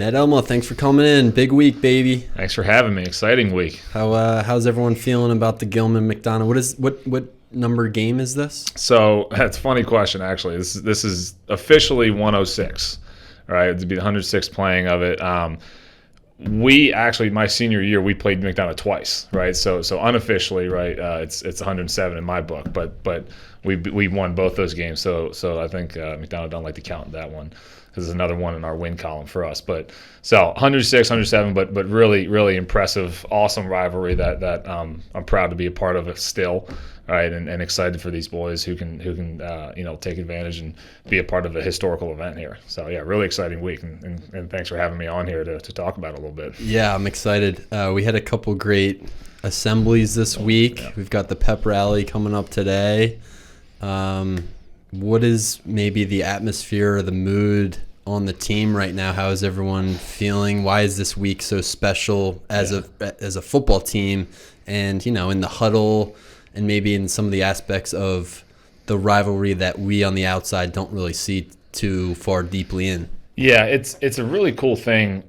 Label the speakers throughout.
Speaker 1: Ned Emala, thanks for coming in. Big week, baby.
Speaker 2: Thanks for having me. Exciting week.
Speaker 1: How's everyone feeling about the Gilman McDonogh? What number game is this?
Speaker 2: So that's a funny question, actually. This is officially 106, right? It'd be the 106th playing of it. We actually, my senior year, we played McDonogh twice, right? So unofficially, right? It's 107 in my book, but we won both those games. So I think McDonogh don't like to count that one. This is another one in our win column for us. But so 106, 107, but really, really impressive, awesome rivalry that I'm proud to be a part of it still, right? And excited for these boys who can take advantage and be a part of a historical event here. So yeah, really exciting week, and thanks for having me on here to talk about it a little bit.
Speaker 1: Yeah, I'm excited. We had a couple great assemblies this week.
Speaker 2: Yeah.
Speaker 1: We've got the pep rally coming up today. What is maybe the atmosphere or the mood on the team right now? How is everyone feeling? Why is this week so special as a football team? And in the huddle, and maybe in some of the aspects of the rivalry that we on the outside don't really see too far deeply in.
Speaker 2: Yeah, it's a really cool thing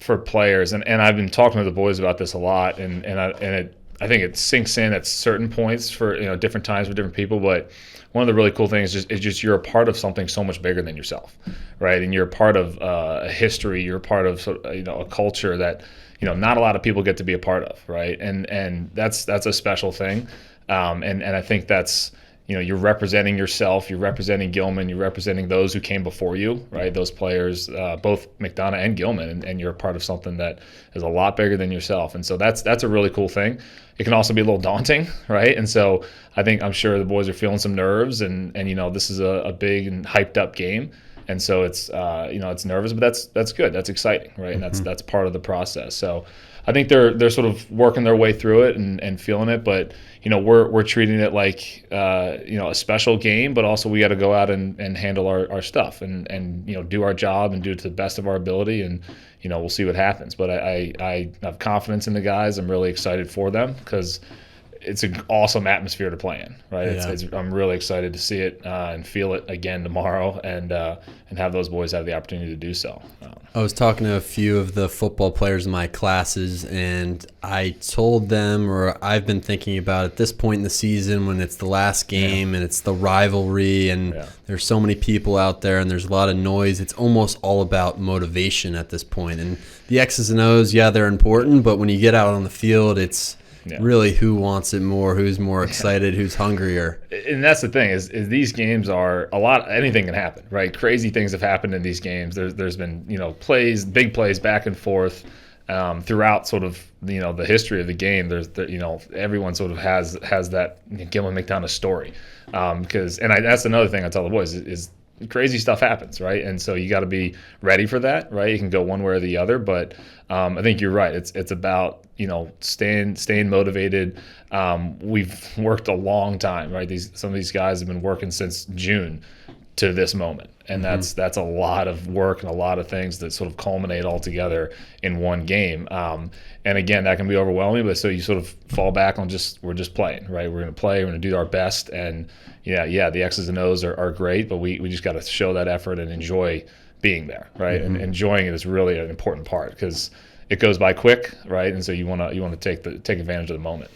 Speaker 2: for players, and I've been talking to the boys about this a lot, and I think it sinks in at certain points for different times for different people, but one of the really cool things is just you're a part of something so much bigger than yourself, right? And you're a part of a history. You're a part of a culture that not a lot of people get to be a part of, right? And that's a special thing, and I think that's you're representing yourself, you're representing Gilman, you're representing those who came before you, right? Those players, both McDonogh and Gilman, and you're a part of something that is a lot bigger than yourself. And so that's a really cool thing. It can also be a little daunting, right? And so I'm sure the boys are feeling some nerves, and this is a big and hyped up game. And so it's it's nervous, but that's good. That's exciting, right? And that's part of the process. So I think they're sort of working their way through it and feeling it, but we're treating it like a special game, but also we got to go out and handle our stuff and do our job and do it to the best of our ability, and we'll see what happens. But I have confidence in the guys. I'm really excited for them because it's an awesome atmosphere to play in, right?
Speaker 1: Yeah.
Speaker 2: I'm really excited to see it and feel it again tomorrow, and have those boys have the opportunity to do so.
Speaker 1: I was talking to a few of the football players in my classes, and I told them, or I've been thinking about at this point in the season when it's the last game and it's the rivalry, and there's so many people out there and there's a lot of noise, it's almost all about motivation at this point. And the X's and O's, they're important, but when you get out on the field, it's really who wants it more, who's more excited, who's hungrier.
Speaker 2: And that's the thing is these games are anything can happen, right? Crazy things have happened in these games. There's been big plays back and forth throughout sort of the history of the game. Everyone sort of has that Gilman McDonogh story, because that's another thing I tell the boys is crazy stuff happens, right? And so you got to be ready for that, right? You can go one way or the other, but I think you're right. It's about staying motivated. We've worked a long time, right? Some of these guys have been working since June to this moment, and that's a lot of work and a lot of things that sort of culminate all together in one game. And again, that can be overwhelming, but so you sort of fall back on we're just playing, right? We're going to play, we're going to do our best, and the X's and O's are great, but we just got to show that effort and enjoy being there, right? And enjoying it is really an important part because it goes by quick, right? And so you want to take advantage of the moment.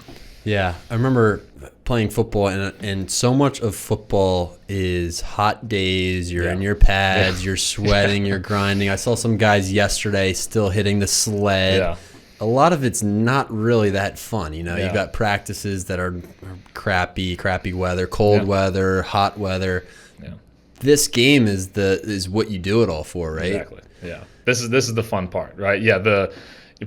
Speaker 1: Yeah, I remember playing football, and so much of football is hot days. You're in your pads, you're sweating, you're grinding. I saw some guys yesterday still hitting the sled.
Speaker 2: Yeah.
Speaker 1: A lot of it's not really that fun. You've got practices that are crappy weather, cold weather, hot weather. Yeah. This game is what you do it all for, right?
Speaker 2: Exactly. Yeah. This is the fun part, right? Yeah. The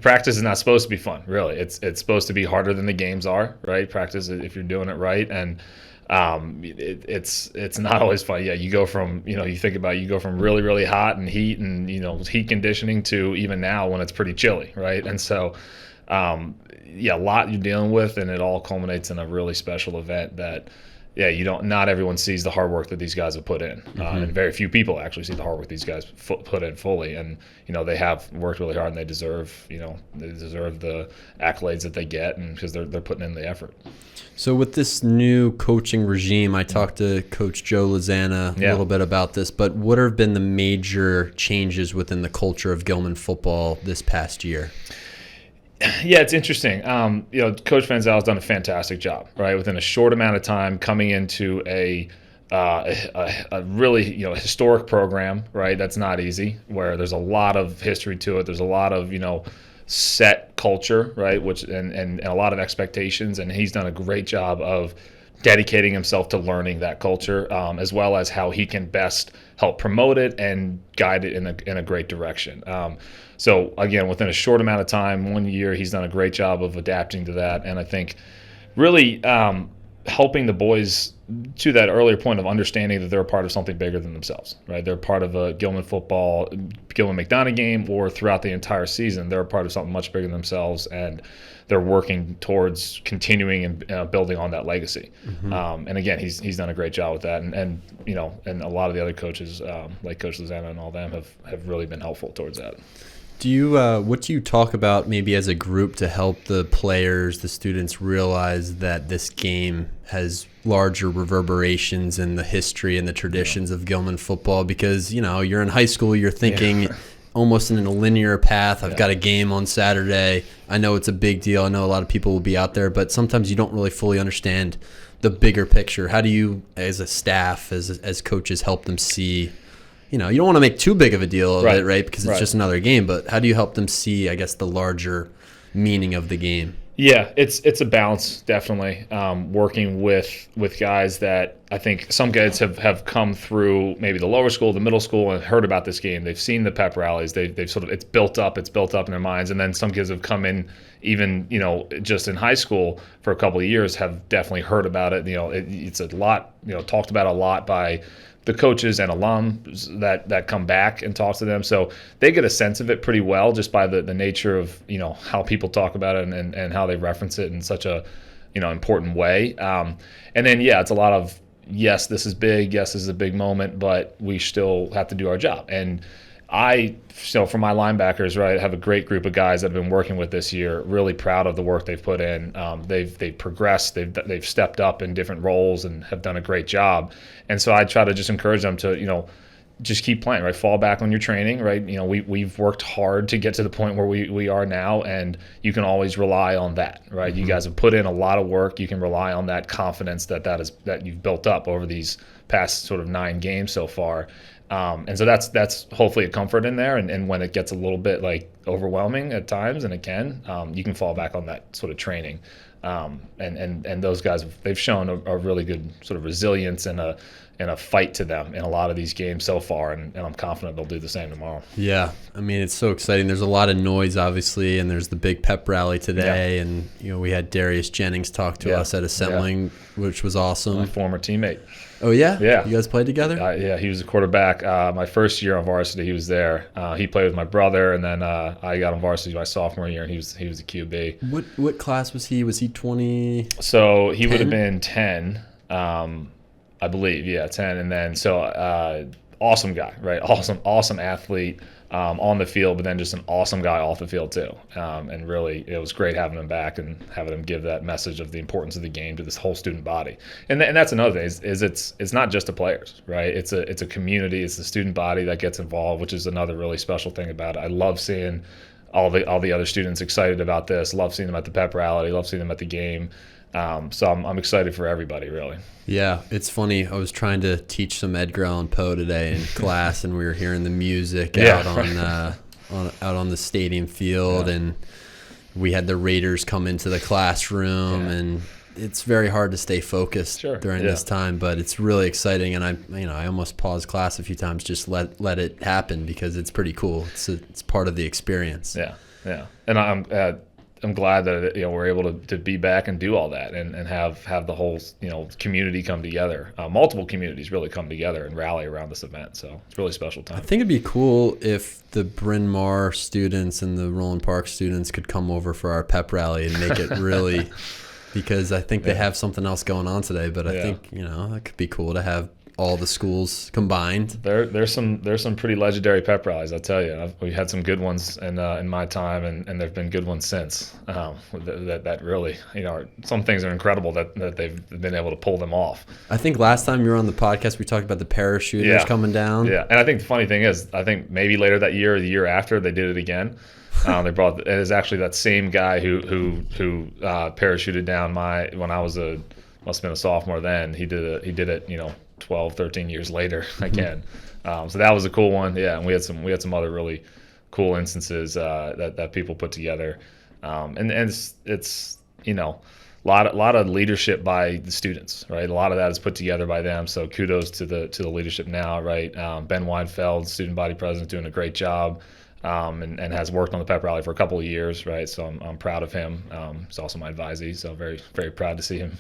Speaker 2: practice is not supposed to be fun, really. It's supposed to be harder than the games are, right? Practice, if you're doing it right, and it's not always fun. Yeah, you go from you go from really, really hot and heat and heat conditioning to even now when it's pretty chilly, right? And so a lot you're dealing with, and it all culminates in a really special event that yeah, not everyone sees the hard work that these guys have put in, and very few people actually see the hard work these guys put in fully. And they have worked really hard, and they deserve the accolades that they get, and because they're putting in the effort.
Speaker 1: So with this new coaching regime, I talked to Coach Joe Lozana a little bit about this, but what have been the major changes within the culture of Gilman football this past year?
Speaker 2: Yeah, it's interesting. Coach Fanzel has done a fantastic job, right? Within a short amount of time, coming into a really historic program, right? That's not easy. Where there's a lot of history to it. There's a lot of set culture, right? And a lot of expectations, and he's done a great job of dedicating himself to learning that culture, as well as how he can best help promote it and guide it in a great direction. So again, within a short amount of time, 1 year, he's done a great job of adapting to that, and I think really helping the boys to that earlier point of understanding that they're a part of something bigger than themselves, right? They're part of a Gilman football, Gilman McDonogh game, or throughout the entire season, they're a part of something much bigger than themselves, and they're working towards continuing and building on that legacy. And again, he's done a great job with that, and a lot of the other coaches, like Coach Lozana and all them, have really been helpful towards that.
Speaker 1: What do you talk about maybe as a group to help the players, the students realize that this game has larger reverberations in the history and the traditions of Gilman football? Because, you're in high school, you're thinking almost in a linear path. I've got a game on Saturday. I know it's a big deal. I know a lot of people will be out there, but sometimes you don't really fully understand the bigger picture. How do you, as a staff, as coaches, help them see? You don't want to make too big of a deal of it, right? Because it's just another game. But how do you help them see, I guess, the larger meaning of the game?
Speaker 2: Yeah, it's a balance, definitely. Working with guys that I think some guys have come through maybe the lower school, the middle school, and heard about this game. They've seen the pep rallies. They've sort of it's built up in their minds. And then some kids have come in even just in high school for a couple of years, have definitely heard about it. It's a lot talked about a lot by the coaches and alums that come back and talk to them. So they get a sense of it pretty well just by the nature of, how people talk about it and how they reference it in such a, important way. And then, it's a lot of, yes, this is big. Yes, this is a big moment, but we still have to do our job. And for my linebackers, right, I have a great group of guys that I've been working with this year, really proud of the work they've put in. They've progressed, they've stepped up in different roles and have done a great job. And so I try to just encourage them to, just keep playing, right? Fall back on your training, right? We've worked hard to get to the point where we are now, and you can always rely on that, right? You guys have put in a lot of work. You can rely on that confidence that you've built up over these past sort of 9 games so far. And so that's hopefully a comfort in there. And when it gets a little bit like overwhelming at times, and it can, you can fall back on that sort of training. And those guys, they've shown a really good sort of resilience and a fight to them in a lot of these games so far. And I'm confident they'll do the same tomorrow.
Speaker 1: Yeah. I mean, it's so exciting. There's a lot of noise, obviously, and there's the big pep rally today. Yeah. And, we had Darius Jennings talk to us at assembling, which was awesome.
Speaker 2: My former teammate.
Speaker 1: Oh, yeah?
Speaker 2: Yeah.
Speaker 1: You guys played together?
Speaker 2: Yeah, he was a quarterback. My first year on varsity, he was there. He played with my brother, and then I got on varsity my sophomore year, and he was a QB.
Speaker 1: What class was he? Was he 20?
Speaker 2: So he would have been 10, I believe. Yeah, 10. And then awesome guy, right? Awesome athlete on the field, but then just an awesome guy off the field too. And really, it was great having him back and having him give that message of the importance of the game to this whole student body. And that's another thing is it's not just the players, right? It's a community. It's the student body that gets involved, which is another really special thing about it. I love seeing all the other students excited about this. Love seeing them at the pep rally. Love seeing them at the game. So I'm excited for everybody, really.
Speaker 1: Yeah, it's funny. I was trying to teach some Edgar Allan Poe today in class, and we were hearing the music out on the stadium field, and we had the Raiders come into the classroom, and it's very hard to stay focused during this time, but it's really exciting. And I almost paused class a few times, just let it happen because it's pretty cool. It's part of the experience.
Speaker 2: Yeah, and I'm glad that we're able to be back and do all that and have the whole community come together. Multiple communities really come together and rally around this event. So it's a really special time.
Speaker 1: I think it'd be cool if the Bryn Mawr students and the Roland Park students could come over for our pep rally and make it really because I think they have something else going on today. But I think it could be cool to have all the schools combined.
Speaker 2: There's some pretty legendary pep rallies, I'll tell you. We've had some good ones in my time, and there've been good ones since. That really, some things are incredible that they've been able to pull them off.
Speaker 1: I think last time you were on the podcast, we talked about the parachuters coming down.
Speaker 2: Yeah, and I think the funny thing is, I think maybe later that year or the year after, they did it again. They brought it is actually that same guy who parachuted down when I was must have been a sophomore then. He did it 12, 13 years later again. So that was a cool one. Yeah, and we had some other really cool instances that people put together. And it's a lot of leadership by the students, right? A lot of that is put together by them. So kudos to the leadership now, right? Ben Weinfeld, student body president, doing a great job. And has worked on the pep rally for a couple of years, right? So I'm proud of him. He's also my advisee, so very, very proud to see him,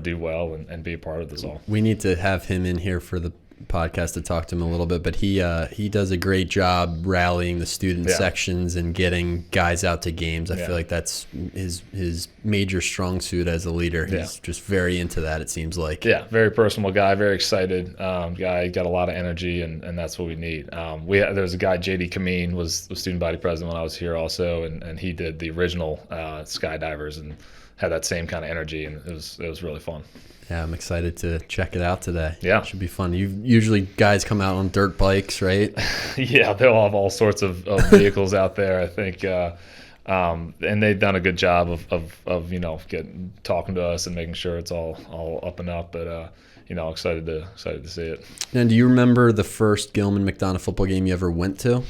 Speaker 2: do well and be a part of this all.
Speaker 1: We need to have him in here for the podcast to talk to him a little bit, but he does a great job rallying the student sections and getting guys out to games. I feel like that's his major strong suit as a leader. He's just very into that, it seems like.
Speaker 2: Yeah, very personal guy, very excited guy, got a lot of energy, and that's what we need. There was a guy, JD Kameen, was student body president when I was here also, and he did the original skydivers and had that same kind of energy, and it was really fun.
Speaker 1: Yeah, I'm excited to check it out today.
Speaker 2: Yeah.
Speaker 1: It should be fun. Usually guys come out on dirt bikes, right?
Speaker 2: Yeah, they'll have all sorts of vehicles out there, I think. And they've done a good job of talking to us and making sure it's all up and up. But excited to see it.
Speaker 1: And do you remember the first Gilman McDonogh football game you ever went to?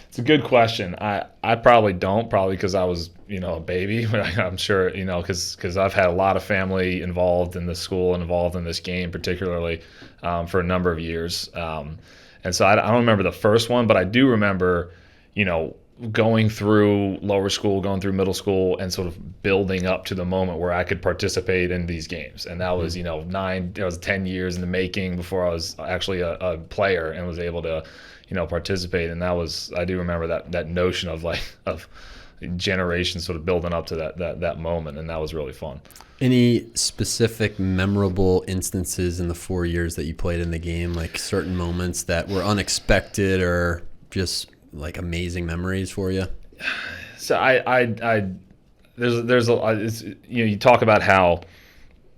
Speaker 2: It's a good question. I probably don't, because I was a baby. I'm sure because I've had a lot of family involved in the school and involved in this game particularly for a number of years. And so I don't remember the first one, but I do remember going through lower school, going through middle school, and sort of building up to the moment where I could participate in these games. And that was it was 10 years in the making before I was actually a player and was able to participate. And I do remember that notion of generations sort of building up to that moment, and that was really fun.
Speaker 1: Any specific memorable instances in the 4 years that you played in the game, like certain moments that were unexpected or just like amazing memories for you?
Speaker 2: So there's you talk about how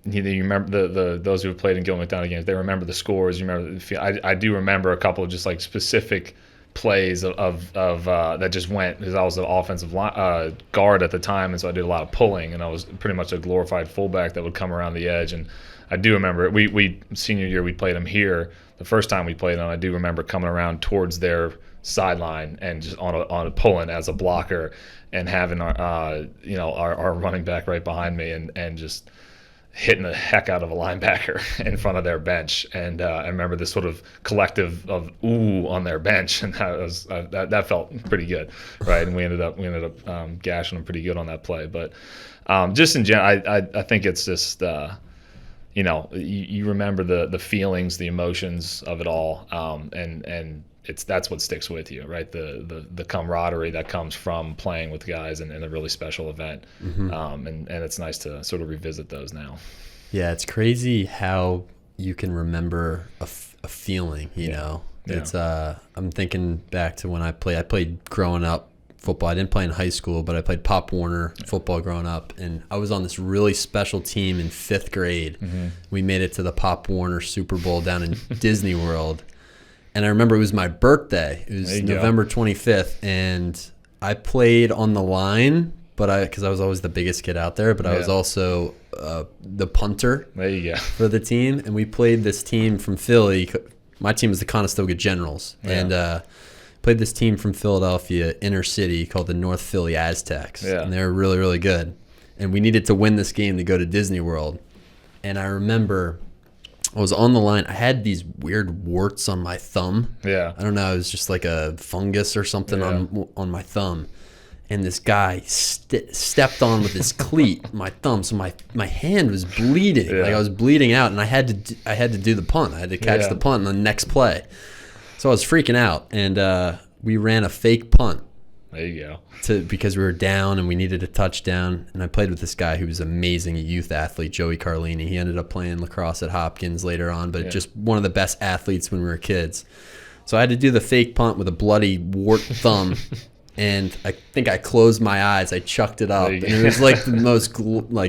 Speaker 2: you remember those who have played in Gilman McDonogh games, they remember the scores. You remember I do remember a couple of just like specific plays of that just went, because I was the offensive guard at the time, and so I did a lot of pulling, and I was pretty much a glorified fullback that would come around the edge. And I do remember we senior year we played them here. The first time we played them, I do remember coming around towards their sideline and just on a pulling as a blocker, and having our running back right behind me and just hitting the heck out of a linebacker in front of their bench. And I remember this sort of collective of ooh on their bench, and that felt pretty good, right? And we ended up gashing them pretty good on that play. But just in general, I think it's just you remember the feelings, the emotions of it all, and that's what sticks with you, right? The camaraderie that comes from playing with guys in a really special event. Mm-hmm. And it's nice to sort of revisit those now.
Speaker 1: Yeah, it's crazy how you can remember a feeling, know. Yeah. It's I'm thinking back to when I played growing up football. I didn't play in high school, but I played Pop Warner football growing up, and I was on this really special team in 5th grade. Mm-hmm. We made it to the Pop Warner Super Bowl down in Disney World. And I remember it was my birthday. It was November 25th, and I played on the line, because I was always the biggest kid out there, but I was also the punter for the team. And we played this team from Philly. My team was the Conestoga Generals, and played this team from Philadelphia, inner city, called the North Philly Aztecs. Yeah. And they were really, really good. And we needed to win this game to go to Disney World. And I remember I was on the line. I had these weird warts on my thumb. Yeah. I don't know. It was just like a fungus or something on my thumb. And this guy stepped on with his cleat my thumb, so my hand was bleeding. Yeah. Like I was bleeding out, and I had to do the punt. I had to catch the punt in the next play. So I was freaking out, and we ran a fake punt.
Speaker 2: There you go.
Speaker 1: Because we were down and we needed a touchdown. And I played with this guy who was amazing, a youth athlete, Joey Carlini. He ended up playing lacrosse at Hopkins later on, but just one of the best athletes when we were kids. So I had to do the fake punt with a bloody wart thumb. And I think I closed my eyes. I chucked it up. And it was like the most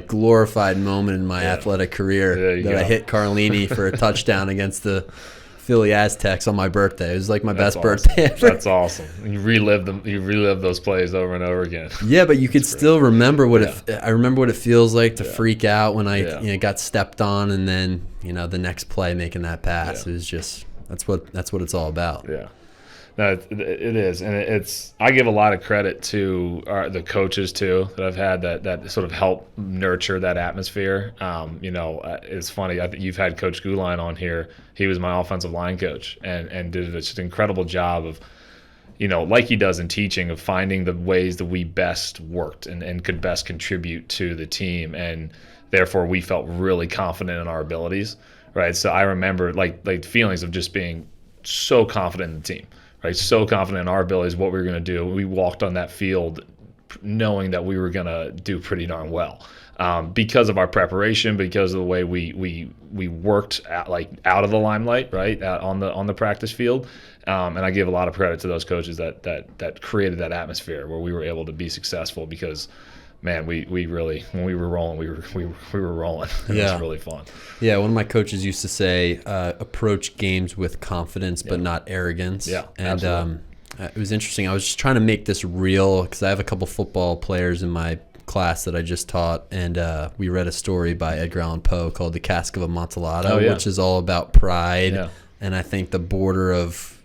Speaker 1: glorified moment in my athletic career that I hit Carlini for a touchdown against the Philly Aztecs on my birthday. It was like my best birthday ever.
Speaker 2: That's awesome. You relive them. You relive those plays over and over again.
Speaker 1: Yeah, but you could still remember I remember what it feels like to freak out when I got stepped on, and then the next play making that pass. It was just that's what it's all about.
Speaker 2: Yeah. No, it is, and I give a lot of credit to the coaches too that I've had that sort of help nurture that atmosphere. It's funny. I think you've had Coach Guline on here. He was my offensive line coach, and did just an incredible job of, like he does in teaching, of finding the ways that we best worked and could best contribute to the team, and therefore we felt really confident in our abilities. Right. So I remember like feelings of just being so confident in the team. Right, so confident in our abilities, what we were going to do. We walked on that field knowing that we were going to do pretty darn well because of our preparation, because of the way we worked out of the limelight, right, on the practice field. And I give a lot of credit to those coaches that created that atmosphere where we were able to be successful because, man, we really, when we were rolling, we were rolling. It was really fun.
Speaker 1: Yeah, one of my coaches used to say, approach games with confidence but not arrogance.
Speaker 2: Yeah,
Speaker 1: and
Speaker 2: absolutely.
Speaker 1: It was interesting. I was just trying to make this real because I have a couple football players in my class that I just taught, and we read a story by Edgar Allan Poe called The Cask of Amontillado, which is all about pride and I think the border of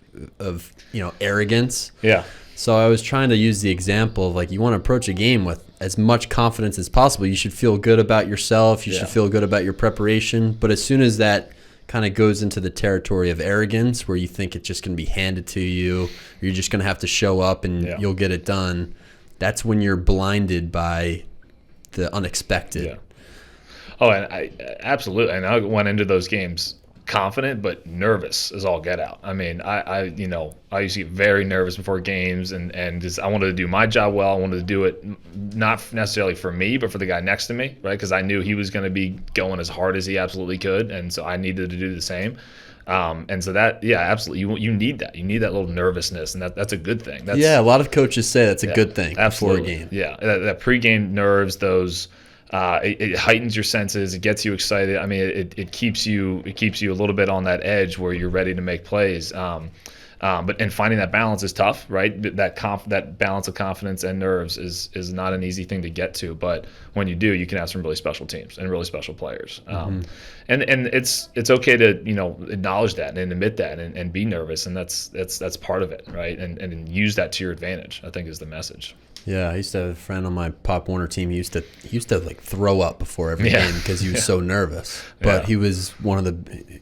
Speaker 1: arrogance.
Speaker 2: Yeah.
Speaker 1: So I was trying to use the example of you want to approach a game with as much confidence as possible. You should feel good about yourself. You should feel good about your preparation. But as soon as that kind of goes into the territory of arrogance, where you think it's just going to be handed to you, or you're just going to have to show up and you'll get it done, that's when you're blinded by the unexpected.
Speaker 2: Yeah. Oh, and I absolutely. And I went into those games confident but nervous as all get out. I mean, I used to get very nervous before games, and just I wanted to do my job well. I wanted to do it not necessarily for me, but for the guy next to me, right? Because I knew he was going to be going as hard as he absolutely could, and so I needed to do the same. And so that, absolutely, you need that. You need that little nervousness, and that's a good thing.
Speaker 1: A lot of coaches say that's a good thing before a game.
Speaker 2: Yeah, that pregame nerves, those. It heightens your senses. It gets you excited. I mean, it keeps you a little bit on that edge where you're ready to make plays. But finding that balance is tough, right? That balance of confidence and nerves is not an easy thing to get to. But when you do, you can have some really special teams and really special players. And it's okay to acknowledge that and admit that and be nervous, and that's part of it, right? And use that to your advantage, I think, is the message.
Speaker 1: Yeah, I used to have a friend on my Pop Warner team. He used to throw up before every game because he was so nervous. But he was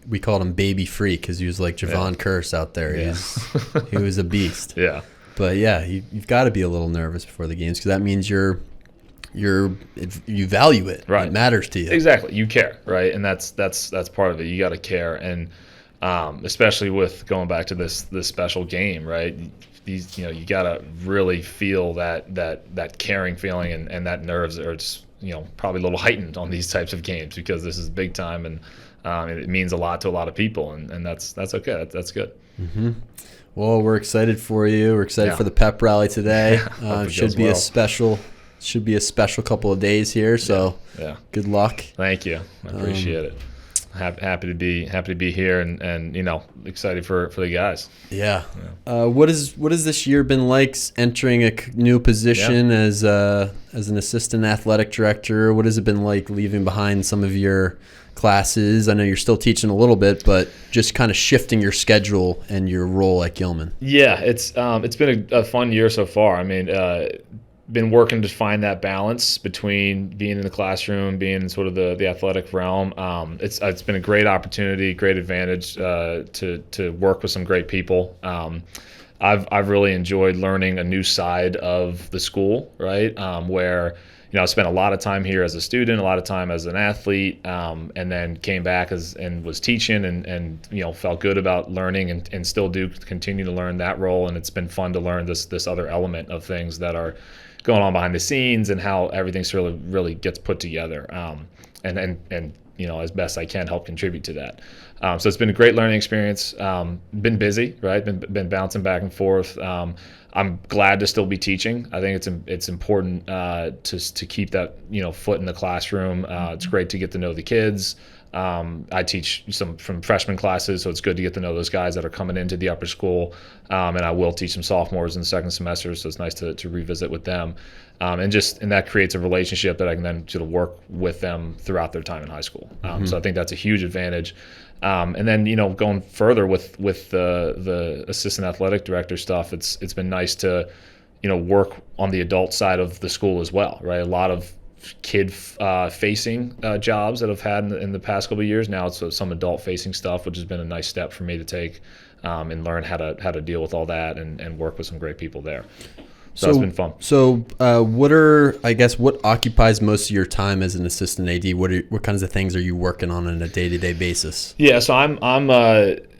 Speaker 1: we called him Baby Freak because he was like Javon Curse out there. He was a beast.
Speaker 2: Yeah.
Speaker 1: But you've got to be a little nervous before the games because that means you value it.
Speaker 2: Right.
Speaker 1: It matters to you.
Speaker 2: Exactly. You care, right? And that's part of it. You got to care, and especially with going back to this special game, right? You gotta really feel that caring feeling, and that nerves are just probably a little heightened on these types of games because this is big time, and it means a lot to a lot of people, and that's okay. That's good.
Speaker 1: Mm-hmm. Well, we're excited for you. We're excited for the pep rally today. Should be a special couple of days here. So good luck.
Speaker 2: Thank you. I appreciate it. Happy to be here and excited for the guys.
Speaker 1: Yeah. What has this year been like entering a new position as an assistant athletic director? What has it been like leaving behind some of your classes? I know you're still teaching a little bit, but just kind of shifting your schedule and your role at Gilman.
Speaker 2: Yeah, it's been a fun year so far. I mean, been working to find that balance between being in the classroom, being in sort of the athletic realm. It's been a great opportunity, great advantage to work with some great people. I've really enjoyed learning a new side of the school, right? Where I spent a lot of time here as a student, a lot of time as an athlete, and then came back and was teaching and felt good about learning and still do continue to learn that role. And it's been fun to learn this other element of things that are going on behind the scenes and how everything sort of really gets put together. And as best I can help contribute to that. So it's been a great learning experience. Been busy, right? Been bouncing back and forth. I'm glad to still be teaching. I think it's important to keep that foot in the classroom. It's great to get to know the kids. I teach some from freshman classes, so it's good to get to know those guys that are coming into the upper school. And I will teach some sophomores in the second semester, so it's nice to revisit with them. And that creates a relationship that I can then sort of work with them throughout their time in high school. So I think that's a huge advantage. And then going further with the assistant athletic director stuff, it's been nice to work on the adult side of the school as well, right? A lot of kid facing jobs that I've had in the past couple of years. Now it's some adult facing stuff, which has been a nice step for me to take and learn how to deal with all that and work with some great people there. So it's been fun.
Speaker 1: So what occupies most of your time as an assistant AD? What kinds of things are you working on a day-to-day basis?
Speaker 2: Yeah, so I'm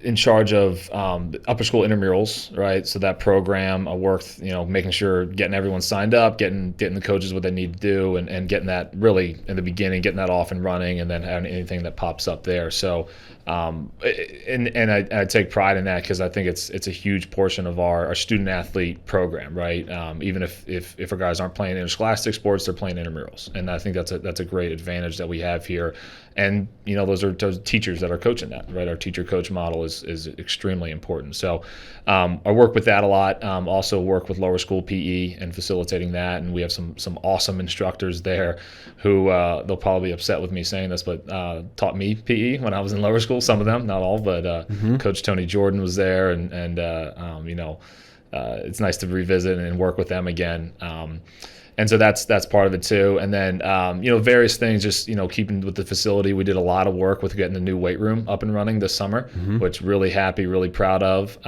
Speaker 2: in charge of upper school intramurals, right? So that program, I work, making sure getting everyone signed up, getting the coaches what they need to do, and getting that really in the beginning, getting that off and running, and then having anything that pops up there. So, and I take pride in that because I think it's a huge portion of our student athlete program, right? Even if our guys aren't playing interscholastic sports, they're playing intramurals, and I think that's a great advantage that we have here. And those teachers that are coaching that, right? Our teacher-coach model is extremely important. So I work with that a lot. Also work with lower school PE and facilitating that, and we have some awesome instructors there who they'll probably be upset with me saying this, but taught me PE when I was in lower school. Some of them, not all, but Coach Tony Jordan was there, and it's nice to revisit and work with them again. And so that's part of it too. And then, various things, just, keeping with the facility. We did a lot of work with getting the new weight room up and running this summer, which really happy, really proud of,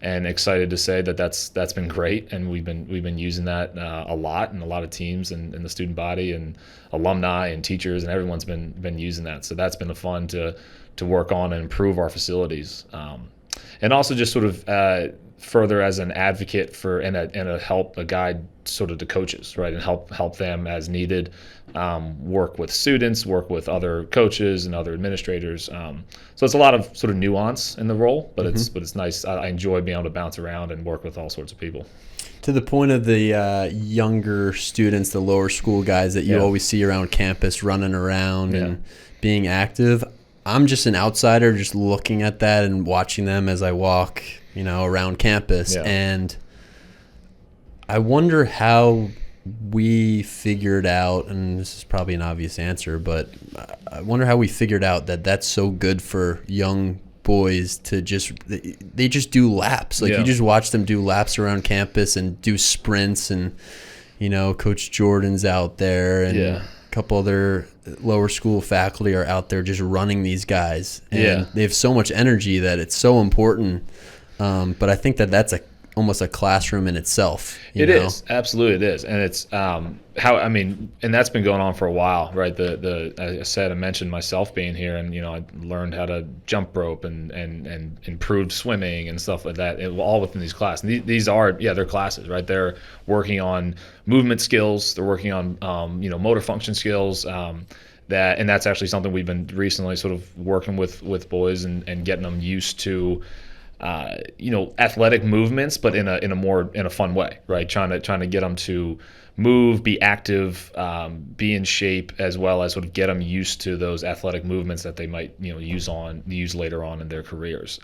Speaker 2: and excited to say that's been great. And we've been using that a lot, and a lot of teams and the student body and alumni and teachers and everyone's been using that. So that's been fun to work on and improve our facilities. And also just sort of further as an advocate for and a guide sort of to coaches, right, and help them as needed, work with students, work with other coaches and other administrators. So it's a lot of sort of nuance in the role, but it's nice. I enjoy being able to bounce around and work with all sorts of people.
Speaker 1: To the point of the younger students, the lower school guys that you always see around campus running around and being active, I'm just an outsider just looking at that and watching them as I walk around campus. And I wonder how we figured out, and this is probably an obvious answer, but I wonder how we figured out that that's so good for young boys to they just do laps. You just watch them do laps around campus and do sprints, and Coach Jordan's out there, and a couple other lower school faculty are out there just running these guys, and they have so much energy that it's so important. But I think that's almost a classroom in itself.
Speaker 2: It is, absolutely it is, and it's and that's been going on for a while, right? I mentioned myself being here, and I learned how to jump rope and improved swimming and stuff like that, all within these classes. And these are they're classes, right? They're working on movement skills, they're working on motor function skills. And that's actually something we've been recently sort of working with boys and getting them used to. Athletic movements, but in a fun way, right? Trying to get them to move, be active, be in shape, as well as sort of get them used to those athletic movements that they might use later on in their careers.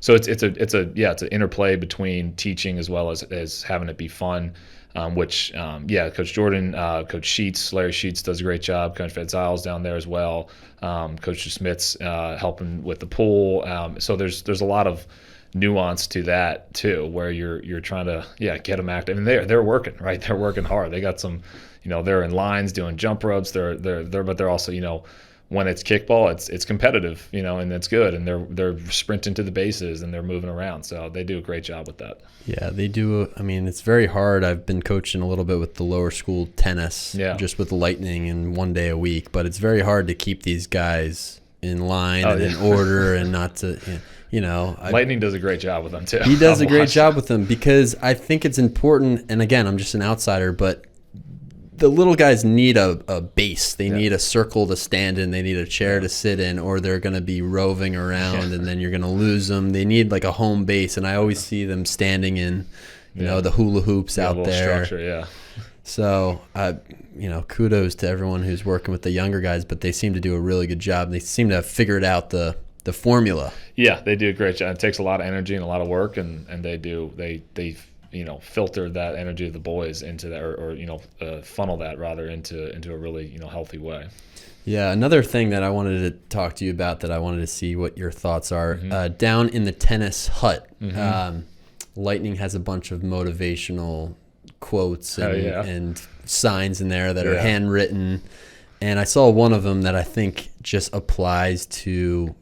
Speaker 2: So it's an interplay between teaching as well as having it be fun. Which Coach Jordan, Coach Sheets, Larry Sheets does a great job. Coach Van Zyles down there as well. Coach Smith's helping with the pool. So there's a lot of nuance to that too, where you're trying to get them active. And they're working, right? They're working hard. They got some, they're in lines doing jump ropes. But they're also when it's kickball, it's competitive, and it's good, and they're sprinting to the bases and they're moving around. So they do a great job with that.
Speaker 1: Yeah, they do. I mean, it's very hard. I've been coaching a little bit with the lower school tennis, just with Lightning and 1 day a week, but it's very hard to keep these guys in line and in order and not to,
Speaker 2: Lightning does a great job with them too.
Speaker 1: He does a great job with them because I think it's important, and again, I'm just an outsider, but the little guys need a base. They need a circle to stand in. They need a chair to sit in, or they're going to be roving around, and then you're going to lose them. They need like a home base, and I always see them standing in, the hula hoops out there.
Speaker 2: Structure,
Speaker 1: So, kudos to everyone who's working with the younger guys, but they seem to do a really good job. They seem to have figured out the formula.
Speaker 2: Yeah, they do a great job. It takes a lot of energy and a lot of work, and they filter that energy of the boys into that, or funnel that rather into a really healthy way.
Speaker 1: Yeah, another thing that I wanted to talk to you about that I wanted to see what your thoughts are, down in the tennis hut, Lightning has a bunch of motivational quotes and signs in there that are handwritten, and I saw one of them that I think just applies to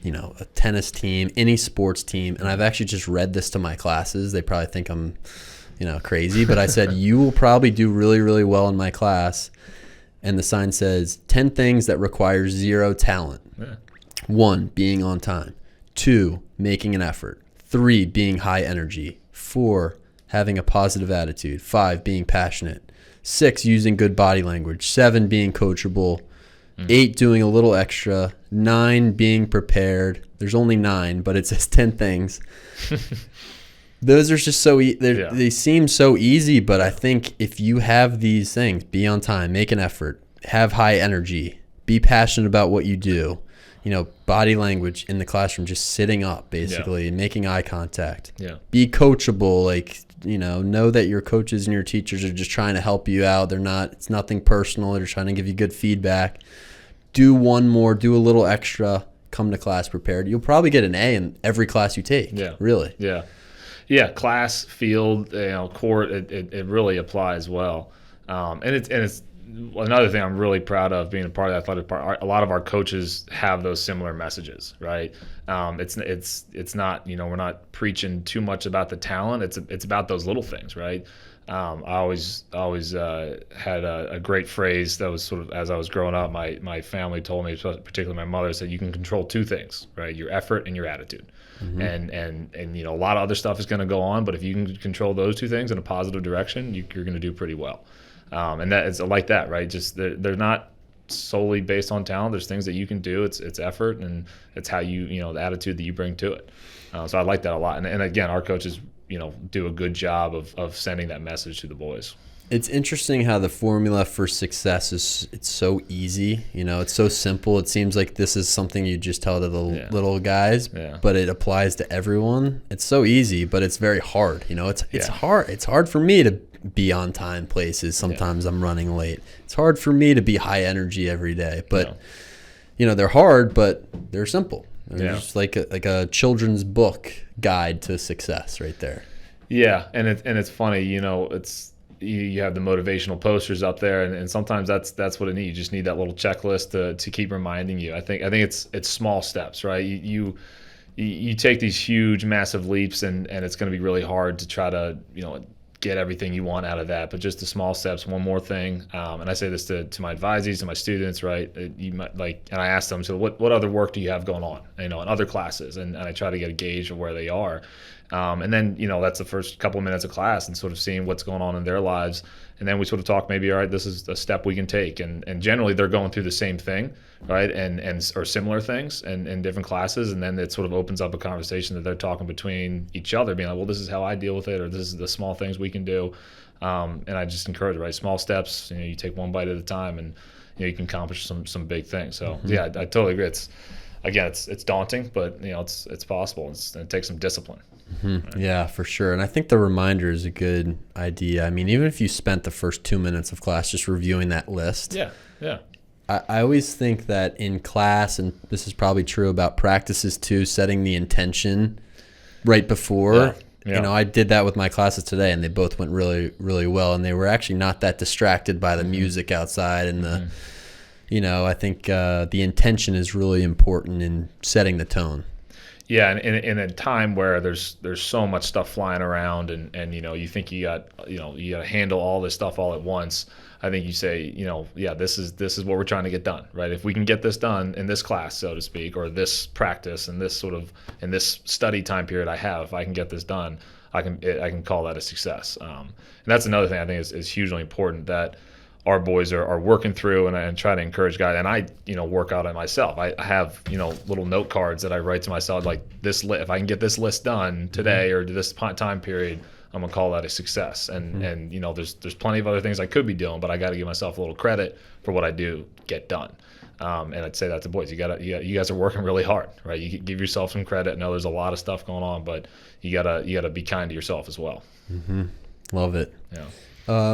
Speaker 1: a tennis team, any sports team. And I've actually just read this to my classes. They probably think I'm, crazy. But I said, you will probably do really, really well in my class. And the sign says, 10 things that require 0 talent. Yeah. 1, being on time. 2, making an effort. 3, being high energy. 4, having a positive attitude. 5, being passionate. 6, using good body language. 7, being coachable. 8, doing a little extra. 9, being prepared. There's only 9, but it says 10 things. Those are just they seem so easy, but I think if you have these things, be on time, make an effort, have high energy, be passionate about what you do, body language in the classroom, just sitting up basically and making eye contact. Yeah. Be coachable, know that your coaches and your teachers are just trying to help you out. It's nothing personal. They're trying to give you good feedback. Do one more, do a little extra, come to class prepared. You'll probably get an A in every class you take. Yeah. Really.
Speaker 2: Yeah. Yeah. Class, field, court, it really applies well. And it's another thing I'm really proud of being a part of the athletic part. A lot of our coaches have those similar messages, right? It's not, we're not preaching too much about the talent. It's about those little things, right? I always had a great phrase that was sort of, as I was growing up, my family told me, particularly my mother, said you can control 2 things, right? Your effort and your attitude. And a lot of other stuff is going to go on, but if you can control those 2 things in a positive direction, you're going to do pretty well. And that is like that, right? Just they're not solely based on talent. There's things that you can do. It's effort, and it's how the attitude that you bring to it. So I like that a lot. And again, our coaches do a good job of sending that message to the boys.
Speaker 1: It's interesting how the formula for success it's so easy. It's so simple. It seems like this is something you just tell to the little guys, but it applies to everyone. It's so easy, but it's very hard. It's hard. It's hard for me to be on time places. Sometimes I'm running late. It's hard for me to be high energy every day, but they're hard, but they're simple. They're just like a children's book guide to success right there.
Speaker 2: Yeah, and it's funny, it's you have the motivational posters up there, and sometimes that's what it needs. You just need that little checklist to keep reminding you. I think it's small steps, right? You take these huge, massive leaps, and it's going to be really hard to try to get everything you want out of that, but just the small steps, one more thing. And I say this to my advisees, to my students, right? You might and I ask them, so what other work do you have going on, in other classes? And I try to get a gauge of where they are. And then, that's the first couple of minutes of class and sort of seeing what's going on in their lives. And then we sort of talk, maybe, all right, this is a step we can take. And generally they're going through the same thing, right? Or similar things in different classes. And then it sort of opens up a conversation that they're talking between each other, being like, well, this is how I deal with it, or this is the small things we can do. And I just encourage, right? Small steps, you take one bite at a time, and you can accomplish some big things. So yeah, I totally agree. It's daunting, but it's possible. It takes some discipline.
Speaker 1: Right? Yeah, for sure. And I think the reminder is a good idea. I mean, even if you spent the first 2 minutes of class just reviewing that list. Yeah. I always think that in class, and this is probably true about practices too, setting the intention right before. Yeah. I did that with my classes today, and they both went really, really well. And they were actually not that distracted by the music outside and the I think the intention is really important in setting the tone.
Speaker 2: Yeah, and in a time where there's so much stuff flying around, and you think you got to handle all this stuff all at once. I think you say, this is what we're trying to get done, right? If we can get this done in this class, so to speak, or this practice and this in this study time period if I can get this done, I can call that a success. And that's another thing I think is hugely important that our boys are working through, and try to encourage guys. And I, work out it myself. I have, little note cards that I write to myself, like if I can get this list done today or this time period, I'm gonna call that a success. And there's plenty of other things I could be doing, but I got to give myself a little credit for what I do get done. And I'd say that to boys. You guys are working really hard, right? You give yourself some credit. I know there's a lot of stuff going on, but you gotta be kind to yourself as well.
Speaker 1: Mm-hmm. Love it.
Speaker 2: Yeah.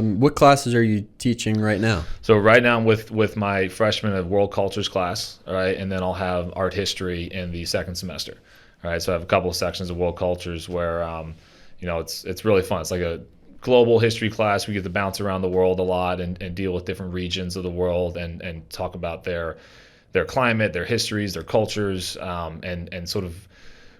Speaker 1: What classes are you teaching right now?
Speaker 2: So right now with my freshman of world cultures class, all right, and then I'll have art history in the second semester. All right, so I have a couple of sections of world cultures where it's really fun. It's like a global history class. We get to bounce around the world a lot and deal with different regions of the world and talk about their climate, their histories, their cultures, and sort of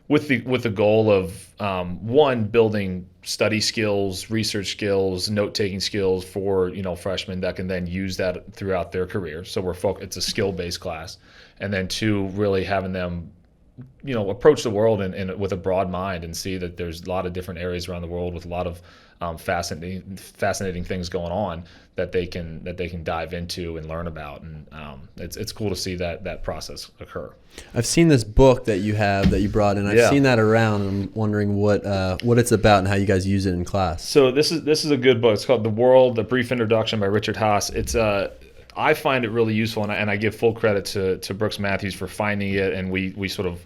Speaker 2: with the goal of one, building study skills, research skills, note-taking skills for freshmen that can then use that throughout their career. So it's a skill-based class, and then two, really having them approach the world and with a broad mind and see that there's a lot of different areas around the world with a lot of fascinating things going on that they can dive into and learn about, and it's cool to see that process occur.
Speaker 1: I've seen this book that you brought in. I've seen that around, and I'm wondering what it's about and how you guys use it in class.
Speaker 2: So this is a good book. It's called The World: A Brief Introduction by Richard Haass. It's I find it really useful, and I give full credit to Brooks Matthews for finding it, and we sort of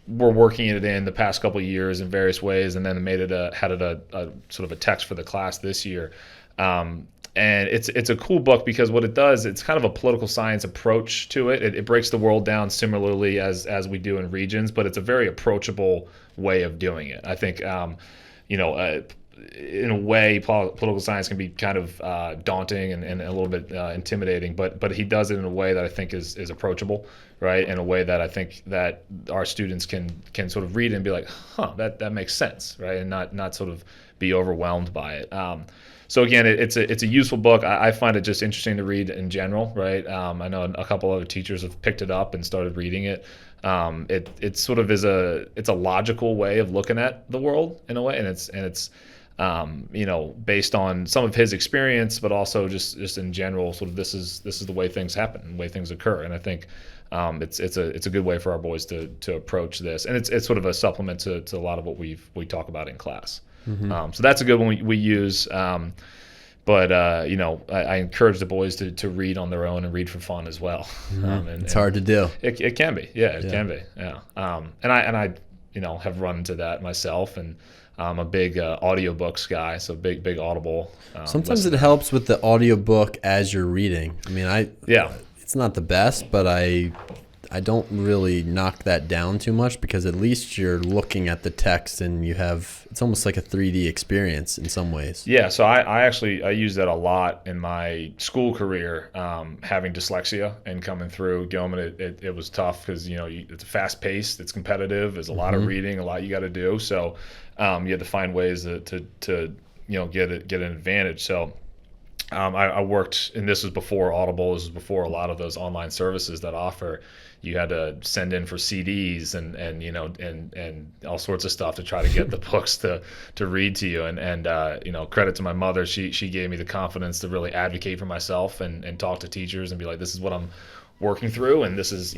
Speaker 2: were working it in the past couple of years in various ways, and then had it a sort of a text for the class this year. And it's a cool book because what it does, it's kind of a political science approach to it. It breaks the world down similarly as we do in regions, but it's a very approachable way of doing it. I think in a way, political science can be kind of daunting and a little bit intimidating, but he does it in a way that I think is approachable, right? In a way that I think that our students can sort of read and be like, that makes sense, right? And not sort of be overwhelmed by it. So again, it's a useful book. I find it just interesting to read in general, right? I know a couple other teachers have picked it up and started reading it. It sort of is a logical way of looking at the world in a way, and it's based on some of his experience, but also just in general, sort of this is the way things happen, the way things occur. And I think it's a good way for our boys to approach this, and it's sort of a supplement to a lot of what we talk about in class. Mm-hmm. So that's a good one we use. But I encourage the boys to read on their own and read for fun as well.
Speaker 1: Mm-hmm. It's hard to do.
Speaker 2: It can be, it can be, yeah. And I have run into that myself, and I'm a big audiobooks guy, so big Audible.
Speaker 1: Sometimes it helps with the audiobook as you're reading. I mean, it's not the best, but I don't really knock that down too much because at least you're looking at the text and it's almost like a 3D experience in some ways. Yeah,
Speaker 2: so I use that a lot in my school career, having dyslexia and coming through Gilman. It was tough because it's fast paced, it's competitive, there's a lot of reading, a lot you got to do. So you have to find ways to get an advantage. So I worked, and this was before Audible, this was before a lot of those online services that offer. You had to send in for CDs and all sorts of stuff to try to get the books to read to you. And credit to my mother, she gave me the confidence to really advocate for myself and talk to teachers and be like, this is what I'm working through, and this is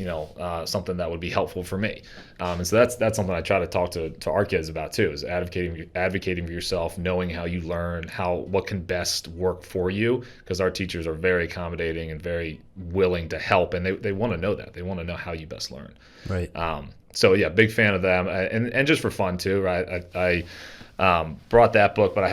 Speaker 2: something that would be helpful for me. And so that's something I try to talk to our kids about too, is advocating for yourself, knowing how you learn, what can best work for you, because our teachers are very accommodating and very willing to help, and they want to know that. They want to know how you best learn.
Speaker 1: Right.
Speaker 2: So yeah, big fan of them, and just for fun too, right? I brought that book, but I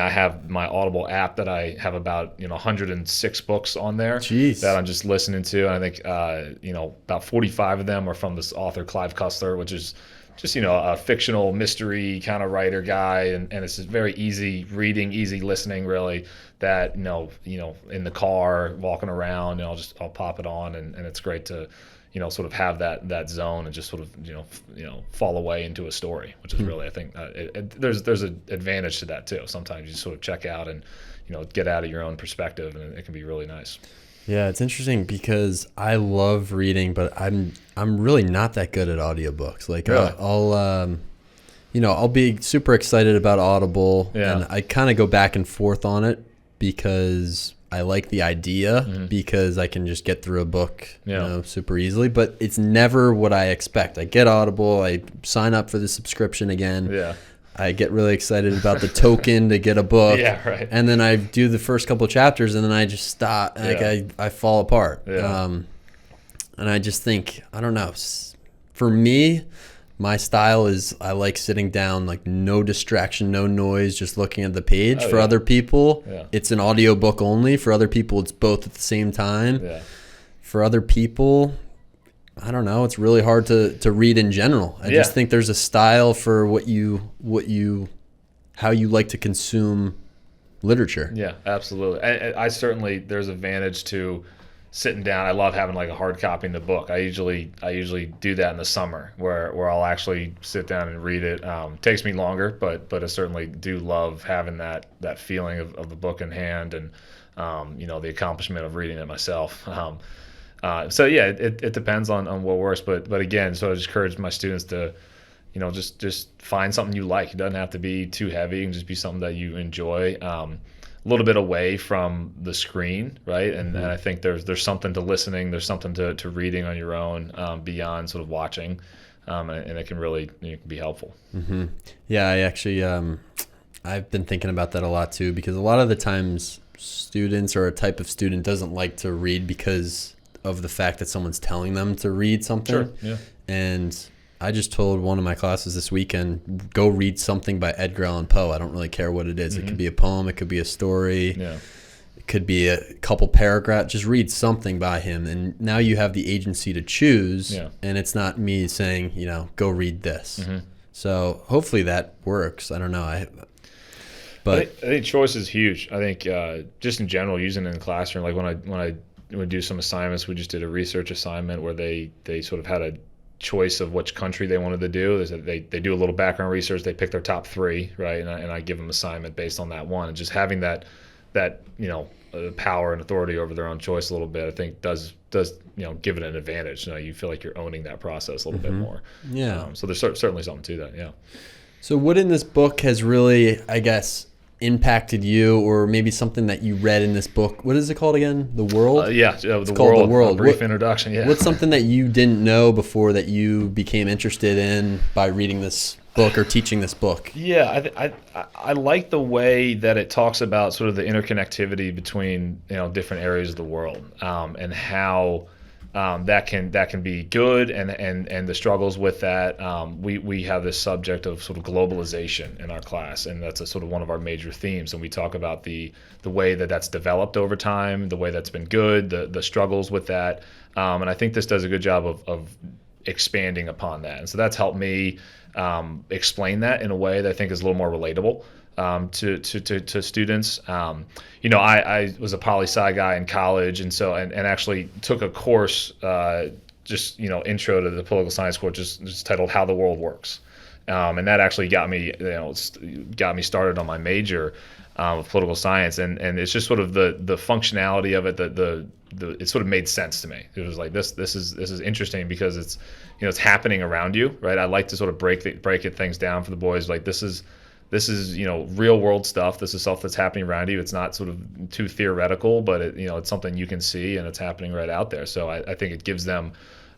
Speaker 2: have my Audible app that I have about 106 books on there.
Speaker 1: Jeez.
Speaker 2: That I'm just listening to, and I think about 45 of them are from this author Clive Cussler, which is just a fictional mystery kind of writer guy, and it's just very easy reading, easy listening, really. That in the car, walking around, I'll pop it on, and it's great to sort of have that zone and just sort of fall away into a story, which is really, I think there's an advantage to that too. Sometimes you sort of check out and get out of your own perspective, and it can be really nice.
Speaker 1: Yeah, it's interesting because I love reading, but I'm really not that good at audiobooks. Like
Speaker 2: really?
Speaker 1: I'll be super excited about Audible,
Speaker 2: Yeah.
Speaker 1: and I kind of go back and forth on it because I like the idea, because I can just get through a book super easily, but it's never what I expect. I get Audible, I sign up for the subscription again.
Speaker 2: Yeah.
Speaker 1: I get really excited about the token to get a book.
Speaker 2: Yeah, right.
Speaker 1: And then I do the first couple of chapters, and then I just stop. Like I fall apart.
Speaker 2: Yeah.
Speaker 1: And I just think, I don't know. For me, my style is I like sitting down, like no distraction, no noise, just looking at the page. For other people, it's an audiobook only. For other people, it's both at the same time.
Speaker 2: Yeah.
Speaker 1: For other people, I don't know. It's really hard to read in general. I just think there's a style for how you like to consume literature.
Speaker 2: Yeah, absolutely. I certainly, there's advantage to sitting down. I love having like a hard copy in the book. I usually do that in the summer where I'll actually sit down and read it. Takes me longer, but I certainly do love having that feeling of the book in hand, and the accomplishment of reading it myself. So yeah, it depends on what works, but again, so I just encourage my students to, just find something you like. It doesn't have to be too heavy, and just be something that you enjoy. A little bit away from the screen, right? And I think there's something to listening, there's something to reading on your own, beyond sort of watching, and it can really be helpful.
Speaker 1: Mm-hmm. Yeah, I actually I've been thinking about that a lot too, because a lot of the times students, or a type of student, doesn't like to read because of the fact that someone's telling them to read something.
Speaker 2: Sure. Yeah.
Speaker 1: And I just told one of my classes this weekend, go read something by Edgar Allan Poe. I don't really care what it is. It could be a poem, it could be a story, it could be a couple paragraphs. Just read something by him, and now you have the agency to choose, and it's not me saying, go read this. So hopefully that works. I don't know. I
Speaker 2: think choice is huge. I think just in general, using it in the classroom, like when I would do some assignments, we just did a research assignment where they sort of had a choice of which country they wanted to do. They do a little background research, they pick their top 3, right, and I give them assignment based on that one, and just having that power and authority over their own choice a little bit, I think does give it an advantage. You feel like you're owning that process a little bit more. So there's certainly something to that.
Speaker 1: So what in this book has really, I guess, impacted you, or maybe something that you read in this book? What is it called again? The World?
Speaker 2: The World. A brief introduction.
Speaker 1: What's something that you didn't know before that you became interested in by reading this book or teaching this book?
Speaker 2: I like the way that it talks about sort of the interconnectivity between different areas of the world, and how that can be good, and the struggles with that. We have this subject of sort of globalization in our class, and that's a sort of one of our major themes. And we talk about the way that's developed over time, the way that's been good, the struggles with that. And I think this does a good job of expanding upon that. And so that's helped me explain that in a way that I think is a little more relatable to students. I was a poli-sci guy in college, and so and actually took a course, intro to the political science course, just titled "How the World Works," and that actually got me started on my major of political science, and it's just sort of the functionality of it, it sort of made sense to me. It was like this is interesting because it's it's happening around you, right? I like to sort of break things down for the boys, like this is real world stuff. This is stuff that's happening around you. It's not sort of too theoretical, but it's something you can see, and it's happening right out there. So I think it gives them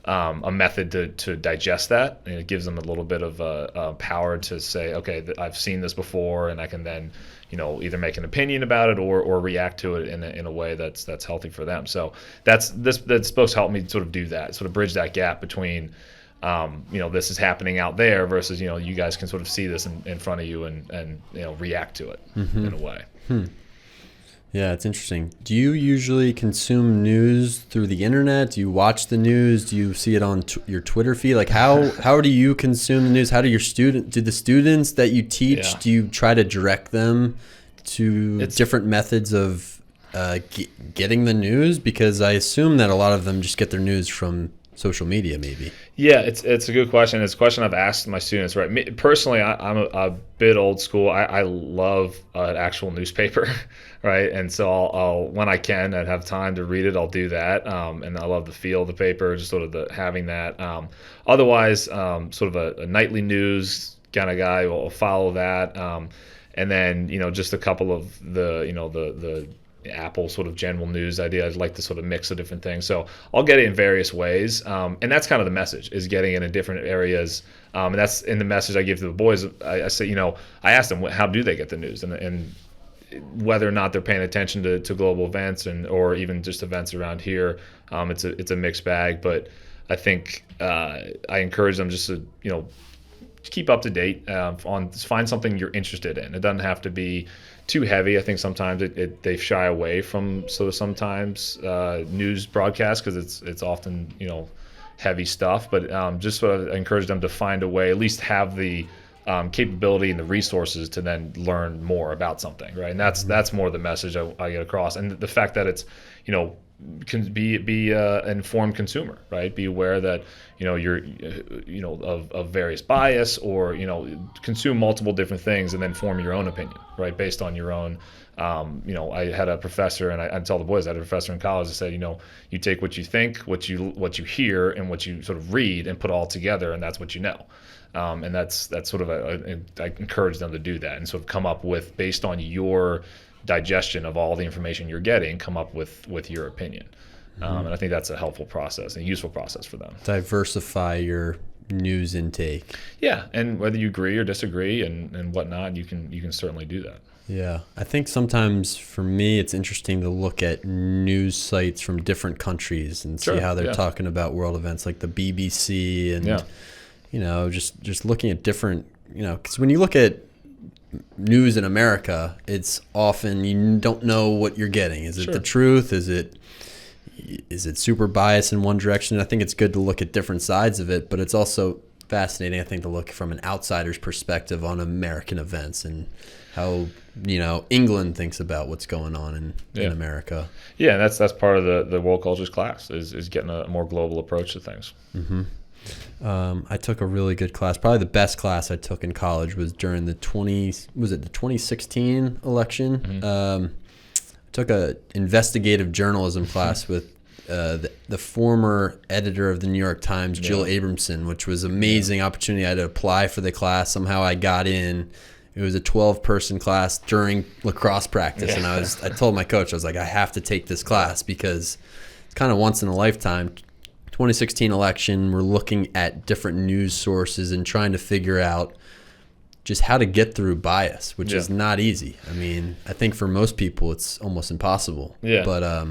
Speaker 2: a method to digest that, and it gives them a little bit of power to say, okay, I've seen this before, and I can then either make an opinion about it or react to it in a way that's healthy for them. So that's supposed to help me sort of do that, sort of bridge that gap between this is happening out there versus you guys can sort of see this in front of you and react to it in a way.
Speaker 1: Yeah, it's interesting. Do you usually consume news through the internet? Do you watch the news? Do you see it on your Twitter feed? Like how do you consume the news? How do the students that you teach,
Speaker 2: Yeah.
Speaker 1: do you try to direct them to
Speaker 2: It's
Speaker 1: different methods of getting the news? Because I assume that a lot of them just get their news from social media, maybe.
Speaker 2: Yeah, it's a good question. It's a question I've asked my students. Right, me, personally, I'm a bit old school. I love an actual newspaper, right? And so I'll when I can and have time to read it, I'll do that. And I love the feel of the paper, just sort of having that. Otherwise, sort of a nightly news kind of guy will follow that. And then just a couple of the Apple sort of general news idea. I'd like to sort of mix the different things. So I'll get it in various ways. And that's kind of the message, is getting it in different areas. And that's in the message I give to the boys. I say, I ask them, how do they get the news? And whether or not they're paying attention to global events or even just events around here, it's a mixed bag. But I think I encourage them just to, keep up to date find something you're interested in. It doesn't have to be too heavy. I think sometimes they shy away from sometimes news broadcasts because it's often heavy stuff. But just sort of encourage them to find a way, at least have the capability and the resources to then learn more about something, right? And that's more the message I get across. And the fact that it's can be an informed consumer, right? Be aware that you're of various bias, or consume multiple different things and then form your own opinion, right, based on your own. I had a professor, and I tell the boys, I had a professor in college that said, you take what you think, what you hear, and what you sort of read, and put all together, and that's what you know. And that's sort of I encourage them to do that and sort of come up with, based on your digestion of all the information you're getting, come up with your opinion. And I think that's a helpful process and useful process for them.
Speaker 1: Diversify your news intake.
Speaker 2: Yeah, and whether you agree or disagree and whatnot, you can certainly do that.
Speaker 1: Yeah, I think sometimes for me it's interesting to look at news sites from different countries and see how they're talking about world events, like the BBC and just looking at different, because when you look at news in America, it's often you don't know what you're getting. Is it the truth? Is it super biased in one direction? I think it's good to look at different sides of it, but it's also fascinating, I think, to look from an outsider's perspective on American events and how England thinks about what's going on in America.
Speaker 2: Yeah, and that's part of the world cultures class is getting a more global approach to things.
Speaker 1: Mm-hmm. I took a really good class. Probably the best class I took in college was during the 2016 election.
Speaker 2: Mm-hmm.
Speaker 1: I took a investigative journalism class with the former editor of the New York Times, Jill Abramson, which was an amazing opportunity. I had to apply for the class. Somehow I got in. It was a 12-person class during lacrosse practice, and I told my coach, I was like, I have to take this class because it's kind of once in a lifetime. 2016 election, we're looking at different news sources and trying to figure out just how to get through bias, which is not easy. I mean, I think for most people it's almost impossible.
Speaker 2: Yeah.
Speaker 1: But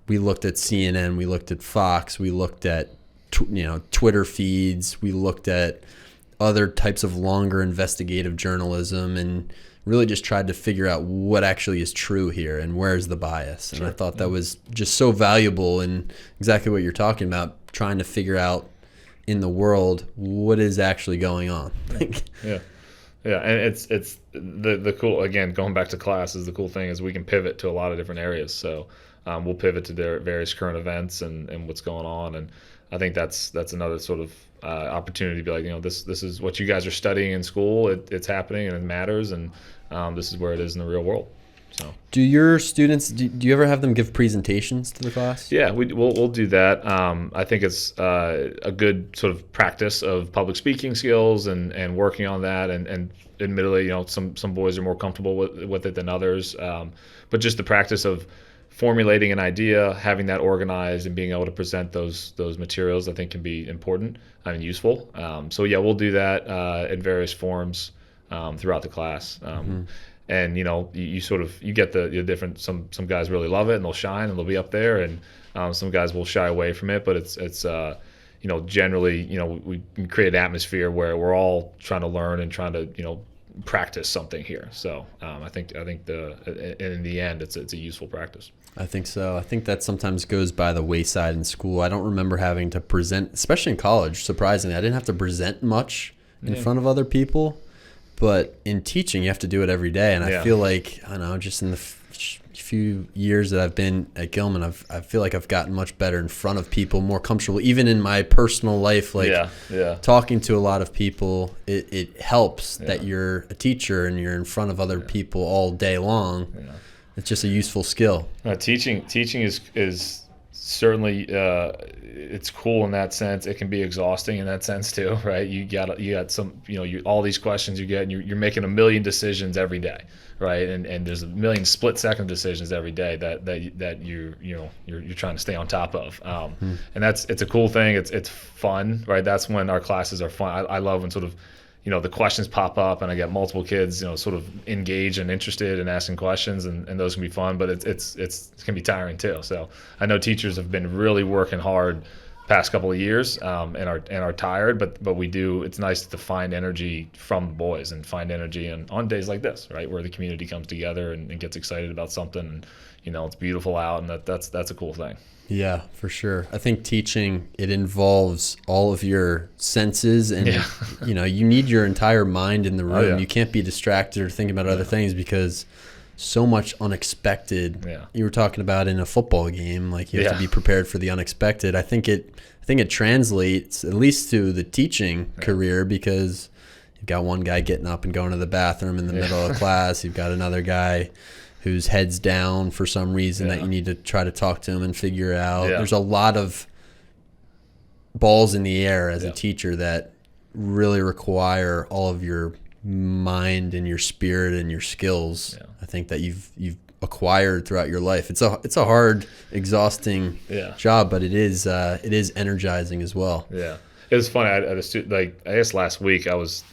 Speaker 1: we looked at CNN, we looked at Fox, we looked at Twitter feeds, we looked at other types of longer investigative journalism, and really just tried to figure out what actually is true here and where's the bias. And I thought that was just so valuable in exactly what you're talking about, trying to figure out in the world what is actually going on.
Speaker 2: Yeah, and it's the cool, again, going back to class, is the cool thing is we can pivot to a lot of different areas. So we'll pivot to their various current events and what's going on, and I think that's another sort of opportunity to be like, this is what you guys are studying in school. It's happening and it matters, and this is where it is in the real world. So,
Speaker 1: do your students? Do you ever have them give presentations to the class?
Speaker 2: Yeah, we'll do that. I think it's a good sort of practice of public speaking skills and working on that. And admittedly, some boys are more comfortable with it than others. But just the practice of formulating an idea, having that organized, and being able to present those materials, I think, can be important and useful. So yeah, we'll do that in various forms throughout the class. And you sort of get the different. Some guys really love it and they'll shine and they'll be up there, and some guys will shy away from it. But it's generally we can create an atmosphere where we're all trying to learn and trying to practice something here. So I think in the end, it's a useful practice.
Speaker 1: I think so. I think that sometimes goes by the wayside in school. I don't remember having to present, especially in college. Surprisingly, I didn't have to present much in front of other people. But in teaching, you have to do it every day. And I feel like, I don't know, just in the few years that I've been at Gilman, I feel like I've gotten much better in front of people, more comfortable. Even in my personal life, like talking to a lot of people, it helps that you're a teacher and you're in front of other people all day long. Yeah. It's just a useful skill.
Speaker 2: Teaching is certainly it's cool in that sense. It can be exhausting in that sense too, right? You got some, all these questions you get, and you're making a million decisions every day, right? And there's a million split-second decisions every day that you're trying to stay on top of. And it's a cool thing. It's fun, right? That's when our classes are fun. I love when sort of the questions pop up and I get multiple kids, sort of engaged and interested in asking questions, and those can be fun, but it can be tiring too. So I know teachers have been really working hard past couple of years and are tired, but we do. It's nice to find energy from the boys and find energy on days like this, right, where the community comes together and gets excited about something. And, it's beautiful out, and that's a cool thing.
Speaker 1: Yeah, for sure. I think teaching, it involves all of your senses, and you need your entire mind in the room. Oh, yeah. You can't be distracted or thinking about other things because so much unexpected. Yeah. You were talking about in a football game, like you have to be prepared for the unexpected. I think it translates at least to the teaching career, because you've got one guy getting up and going to the bathroom in the middle of class. You've got another guy whose head's down for some reason that you need to try to talk to him and figure out. Yeah. There's a lot of balls in the air as a teacher that really require all of your mind and your spirit and your skills. Yeah. I think that you've acquired throughout your life. It's a hard, exhausting job, but it is energizing as well. Yeah,
Speaker 2: it was funny. I guess last week I was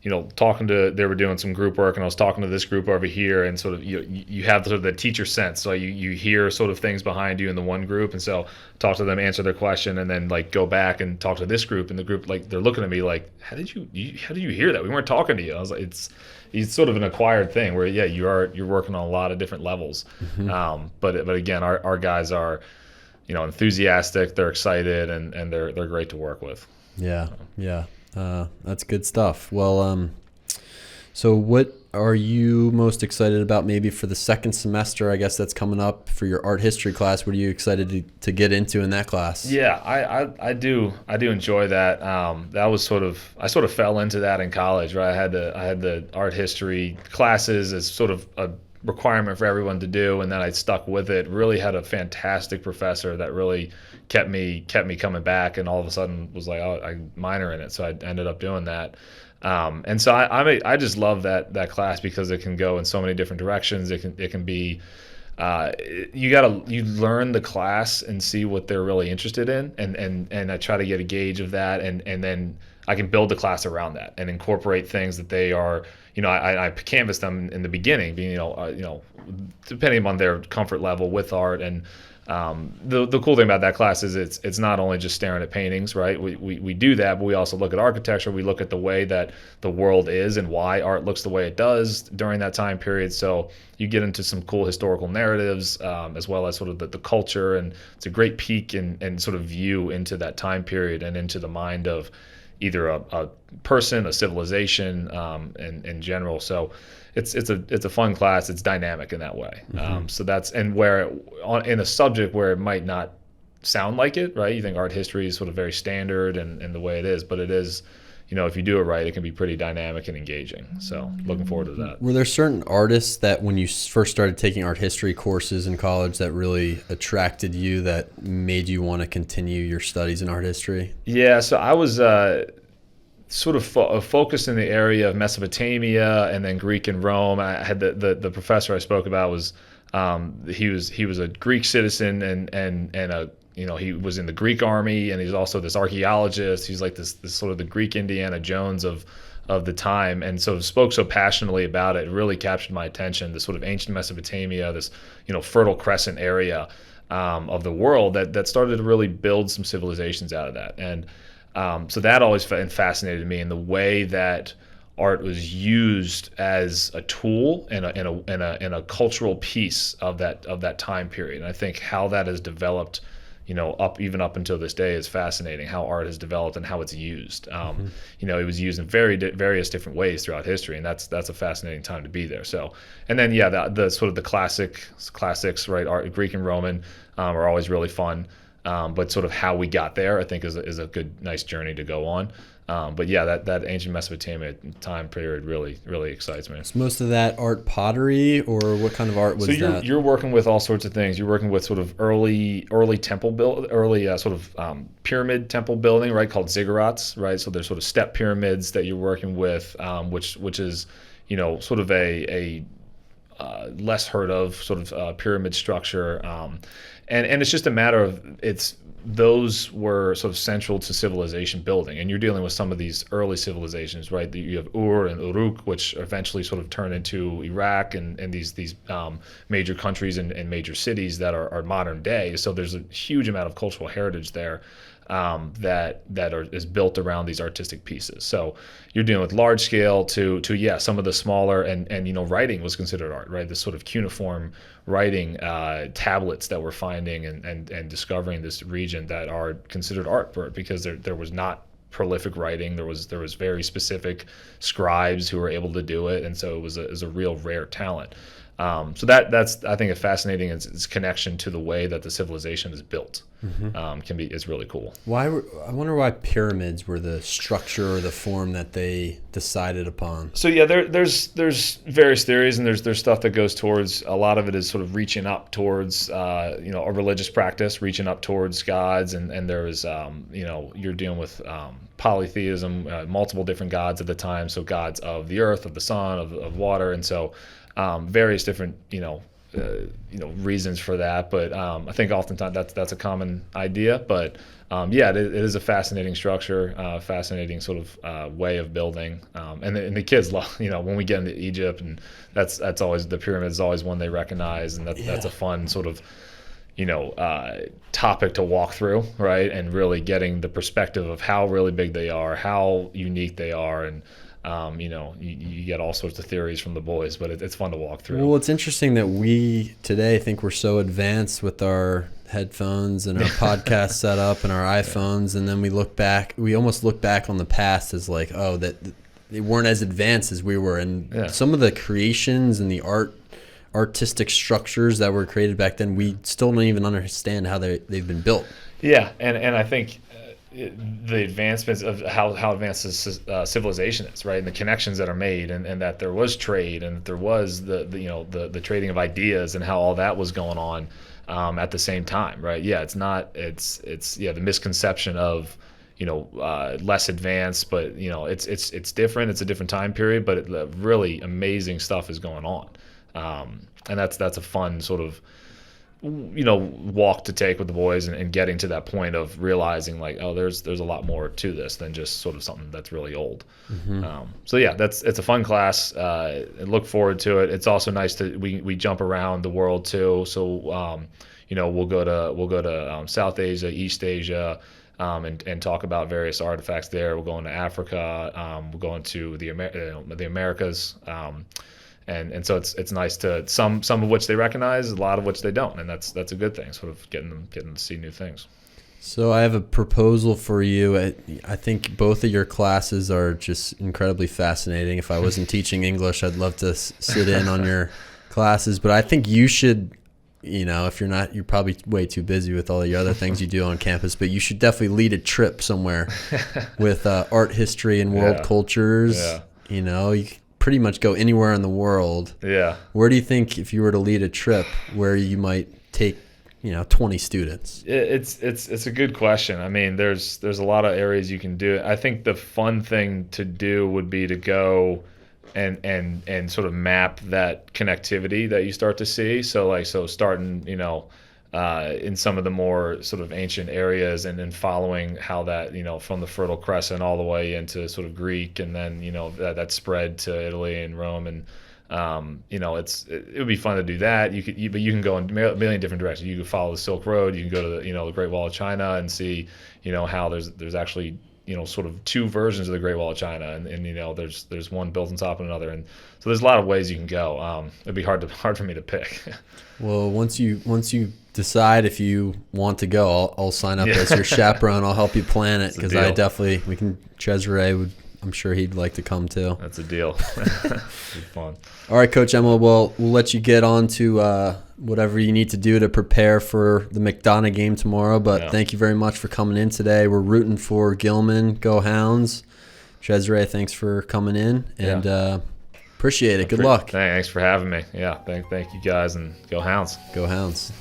Speaker 2: they were doing some group work, and I was talking to this group over here, and sort of you have sort of the teacher sense, so you hear sort of things behind you in the one group, and so talk to them, answer their question, and then like go back and talk to this group, and the group, like, they're looking at me like, how did you hear that? We weren't talking to you. I was like, it's sort of an acquired thing where you're working on a lot of different levels. Mm-hmm. But again, our guys are enthusiastic, they're excited, and they're great to work with.
Speaker 1: Yeah. That's good stuff. Well, so what are you most excited about maybe for the second semester? I guess that's coming up for your art history class. What are you excited to get into in that class?
Speaker 2: Yeah, I do enjoy that. That was I sort of fell into that in college, right? I had the art history classes as sort of a requirement for everyone to do, and then I stuck with it. Really had a fantastic professor that really kept me coming back, and all of a sudden was like, oh, I minor in it, so I ended up doing that. And so I just love that class because it can go in so many different directions. It can be you learn the class and see what they're really interested in, and I try to get a gauge of that, and then I can build the class around that and incorporate things that they are. I canvas them in the beginning, being depending on their comfort level with art. And the cool thing about that class is it's not only just staring at paintings, right? We do that, but we also look at architecture. We look at the way that the world is and why art looks the way it does during that time period. So you get into some cool historical narratives, as well as sort of the culture, and it's a great peek and sort of view into that time period and into the mind of either a person, a civilization, in general. So it's a fun class. It's dynamic in that way. Mm-hmm. So that's, and where in a subject where it might not sound like it, right? You think art history is sort of very standard and the way it is, but it is, if you do it right, it can be pretty dynamic and engaging. So looking forward to that.
Speaker 1: Were there certain artists that when you first started taking art history courses in college that really attracted you, that made you want to continue your studies in art history?
Speaker 2: Yeah, so I was sort of focused in the area of Mesopotamia and then Greek and Rome. I had the professor I spoke about was he was a Greek citizen and a he was in the Greek army, and he's also this archaeologist. He's like this sort of the Greek Indiana Jones of the time, and so spoke so passionately about it. It really captured my attention. This sort of ancient Mesopotamia, this Fertile Crescent area of the world that started to really build some civilizations out of that. And so that always fascinated me, in the way that art was used as a tool and a cultural piece of that time period. And I think how that has developed, even up until this day, is fascinating. How art has developed and how it's used. It was used in various different ways throughout history, and that's a fascinating time to be there. So, and then the sort of the classics, right? Art, Greek and Roman, are always really fun. But sort of how we got there, I think, is a good, nice journey to go on. But yeah, that ancient Mesopotamia time period really excites me.
Speaker 1: Is most of that art pottery, or what kind of art was that?
Speaker 2: So you're working with all sorts of things. You're working with sort of early temple pyramid temple building, right? Called ziggurats, right? So there's sort of step pyramids that you're working with, which is sort of a less heard of sort of pyramid structure, and it's just a matter of those were sort of central to civilization building, and you're dealing with some of these early civilizations, right? You have Ur and Uruk, which eventually sort of turn into Iraq and these major countries and major cities that are modern day. So there's a huge amount of cultural heritage there that is built around these artistic pieces. So you're dealing with large scale to some of the smaller, and writing was considered art, right? This sort of cuneiform writing tablets that we're finding and discovering this region that are considered art because there was not prolific writing. There was very specific scribes who were able to do it, and so it was a real rare talent. So that's I think a fascinating its connection to the way that the civilization is built. Is really cool.
Speaker 1: I wonder why pyramids were the structure or the form that they decided upon.
Speaker 2: So yeah, there's various theories, and there's stuff that goes towards, a lot of it is sort of reaching up towards a religious practice, reaching up towards gods, and there is you're dealing with polytheism, multiple different gods at the time, so gods of the earth, of the sun, of water, and so various different reasons for that, but I think oftentimes that's a common idea. But it is a fascinating structure, fascinating sort of way of building, and the kids love, when we get into Egypt, and that's always, the pyramid is always one they recognize, and that's a fun sort of topic to walk through, right? And really getting the perspective of how really big they are, how unique they are, and you get all sorts of theories from the boys, but it's fun to walk through.
Speaker 1: Well, it's interesting that we today think we're so advanced with our headphones and our podcast setup and our iPhones, and then we almost look back on the past as like, oh, that they weren't as advanced as we were. And some of the creations and the artistic structures that were created back then, we still don't even understand how they've been built.
Speaker 2: Yeah, and I think the advancements of how advanced this civilization is, right, and the connections that are made, and that there was trade, and that there was the trading of ideas, and how all that was going on at the same time, right? Yeah, it's the misconception of less advanced, but it's different. It's a different time period, but really amazing stuff is going on, and that's a fun sort of walk to take with the boys, and getting to that point of realizing like, oh, there's a lot more to this than just sort of something that's really old. So yeah, it's a fun class. Look forward to it. It's also nice to we jump around the world too. So we'll go to South Asia, East Asia, and talk about various artifacts there. We'll go into Africa. We'll go into the Americas. And so it's nice to some of which they recognize, a lot of which they don't, and that's a good thing. Sort of getting them to see new things.
Speaker 1: So I have a proposal for you. I think both of your classes are just incredibly fascinating. If I wasn't teaching English, I'd love to sit in on your classes. But I think you should, if you're not, you're probably way too busy with all the other things you do on campus. But you should definitely lead a trip somewhere with art history and world cultures. Yeah. You pretty much go anywhere in the world. Yeah. Where do you think, if you were to lead a trip, where you might take 20 students?
Speaker 2: It's a good question. I mean, there's a lot of areas you can do it. I think the fun thing to do would be to go and sort of map that connectivity that you start to see. So starting in some of the more sort of ancient areas, and then following how that from the Fertile Crescent all the way into sort of Greek, and then that spread to Italy and Rome, and it would be fun to do that. But you can go in a million different directions. You can follow the Silk Road. You can go to the Great Wall of China and see how there's actually sort of two versions of the Great Wall of China, and there's one built on top of another, and so there's a lot of ways you can go. It'd be hard for me to pick.
Speaker 1: Well, once you decide if you want to go, I'll sign up as your chaperone. I'll help you plan it, because Cesare I'm sure he'd like to come too.
Speaker 2: That's a deal. It'd be fun.
Speaker 1: All right, Coach Emala, well, we'll let you get on to whatever you need to do to prepare for the McDonogh game tomorrow, but thank you very much for coming in today. We're rooting for Gilman. Go Hounds. Cesare, thanks for coming in, and appreciate it. Good luck.
Speaker 2: Thanks for having me. Yeah, thank you guys, and go Hounds.
Speaker 1: Go Hounds.